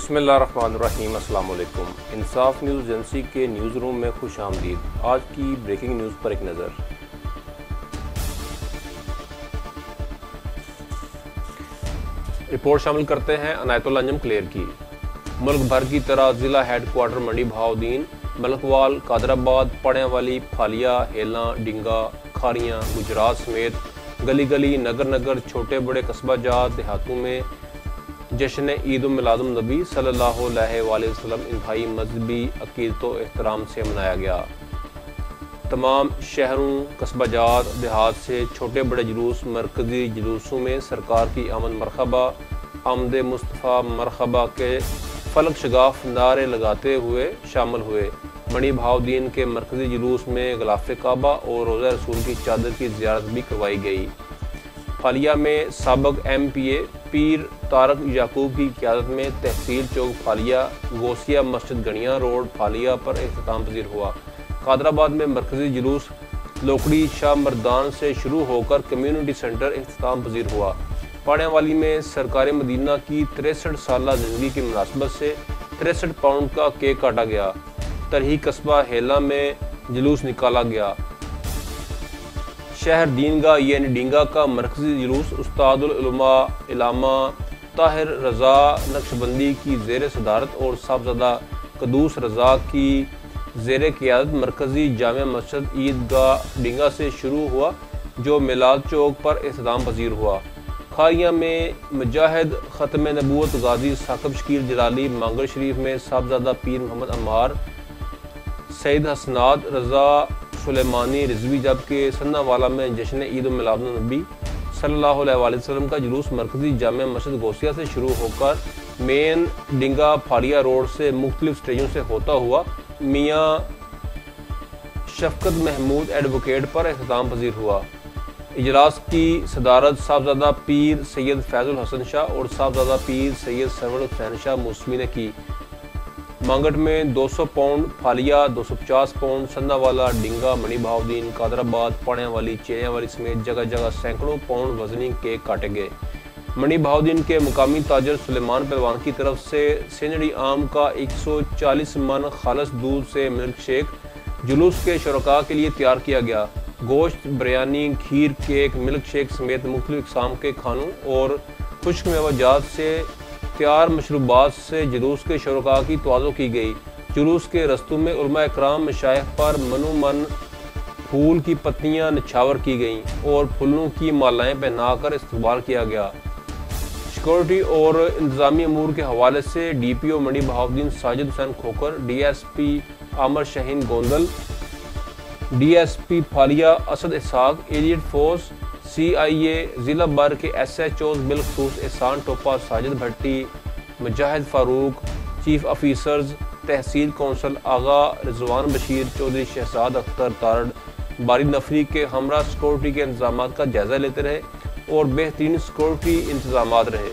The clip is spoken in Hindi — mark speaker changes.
Speaker 1: बिस्मिल्लाहिर्रहमानिर्रहीम। अस्सलाम वालेकुम। इंसाफ न्यूज़ एजेंसी के न्यूज़ रूम में खुश आमदीद। आज की ब्रेकिंग न्यूज़ पर एक नज़र। रिपोर्ट शामिल करते हैं अनायतुल्लाह अंजम क्लेयर की। मुल्क भर की तरह ज़िला हेड क्वार्टर मंडी बहाउद्दीन, मलकवाल, कादराबाद, पड़ियावाली, फालिया, हेला, डिंगा, खारियाँ, गुजरात समेत गली गली, नगर नगर, छोटे बड़े कस्बा जात, देहातों में जश्न ईद मिलादुन नबी सल्लल्लाहु अलैहि वसल्लम इंतहाई मजहबी अकीदत व एहतराम से मनाया गया। तमाम शहरों, कस्बा जात, देहात से छोटे बड़े जुलूस मरकज़ी जुलूसों में सरकार की आमद मरहबा, आमद मुस्तफ़ा मरहबा के फलक शगाफ नारे लगाते हुए शामिल हुए। मंडी बहाउद्दीन के मरकज़ी जुलूस में ग़िलाफ़े काबा और रोज़ा रसूल की चादर की ज़ियारत भी करवाई गई। फालिया में साबक MPA पीर तारक याकूब की क़यादत में तहसील चौक फालिया, गोसिया मस्जिद गणिया रोड फालिया पर इख्तिताम पजीर हुआ। कादराबाद में मरकज़ी जुलूस लोकड़ी शाह मर्दान से शुरू होकर कम्युनिटी सेंटर इख्तिताम पजीर हुआ। पड़ियावाली में सरकार मदीना की 63 साला ज़िंदगी की मुनासबत से 63 पाउंड का केक काटा गया। तरही कस्बा हेला में जुलूस निकाला गया। शहर दीनगा यानी डिंगा का मरकज़ी जुलूस उस्तादुल उलमा इलामा ताहिर रज़ा नक्शबंदी की ज़ेर सदारत और साहबजादा कदूस रज़ा की ज़ेर क़यादत मरकज़ी जामिया मस्जिद ईदगाह डिंगा से शुरू हुआ, जो मिलाद चौक पर इख्तिताम पजीर हुआ। खारियाँ में मुजाहिद ख़त्म नबूवत गाजी साकिब शकील जलाली, मांगल शरीफ में साहबजादा पीर मोहम्मद अम्मार सैयद हसनाद रज़ा सुलेमानी रिजवी, जबकि सन्नावाला में जश्न ईद मिलादुन नबी सल्लल्लाहु अलैहि वसल्लम का जुलूस मरकज़ी जामिया मस्जिद गोसिया से शुरू होकर मेन डिंगा फालिया रोड से मुख्तलिफ स्टेजों से होता हुआ मियाँ शफकत महमूद एडवोकेट पर इख्तिताम पजीर हुआ। इजलास की सदारत साहबजादा पीर सैयद फैजुल हसन शाह और साहबजादा पीर सैयद सरवर हुसैन शाह मौसमी ने की। मांगट में 200 पाउंड, फालिया 250 पाउंड, सन्नावाला, डिंगा, मंडी बहाउद्दीन, कादराबाद, पड़ियावाली, चेरियावाली समेत जगह जगह सैकड़ों पाउंड वजनी केक काटे गए। मंडी बहाउद्दीन के मुकामी ताजर सुलेमान पहलवान की तरफ से सेंजड़ी आम का 140 मन खालस दूध से मिल्क शेक जुलूस के शुरका के लिए तैयार किया गया। गोश्त, बिरयानी, खीर, केक, मिल्क शेक समेत मुख्तलिफ इक़साम के खानों और खुश्क मेवाजात से तैयार मशरूबात से जुलूस के शुरका की तवाज़ो की गई। जुलूस के रस्तों में उलमा इकराम मशाइख पर मनोमन फूल की पत्तियां निछावर की गईं और फूलों की मालाएं पहनाकर इस्तकबाल किया गया। सिक्योरिटी और इंतज़ामी अमूर के हवाले से DPO मंडी बहाउद्दीन साजिद हुसैन खोकर, DSP आमर शाहीन गोंदल, DSP फालिया असद इसहाक, एलियट फोर्स, CIA ज़िला बर के SHOs बिलखसूस एहसान टोपा, साजिद भट्टी, मुजाहिद फ़ारूक, चीफ ऑफिसर्स, तहसील कौंसल आगा रिजवान बशीर, चौधरी शहजाद अख्तर तारड़, बारी नफरी के हमरा सिक्योरिटी के इंतजामात का जायज़ा लेते रहे और बेहतरीन सिक्योरिटी इंतजामात रहे।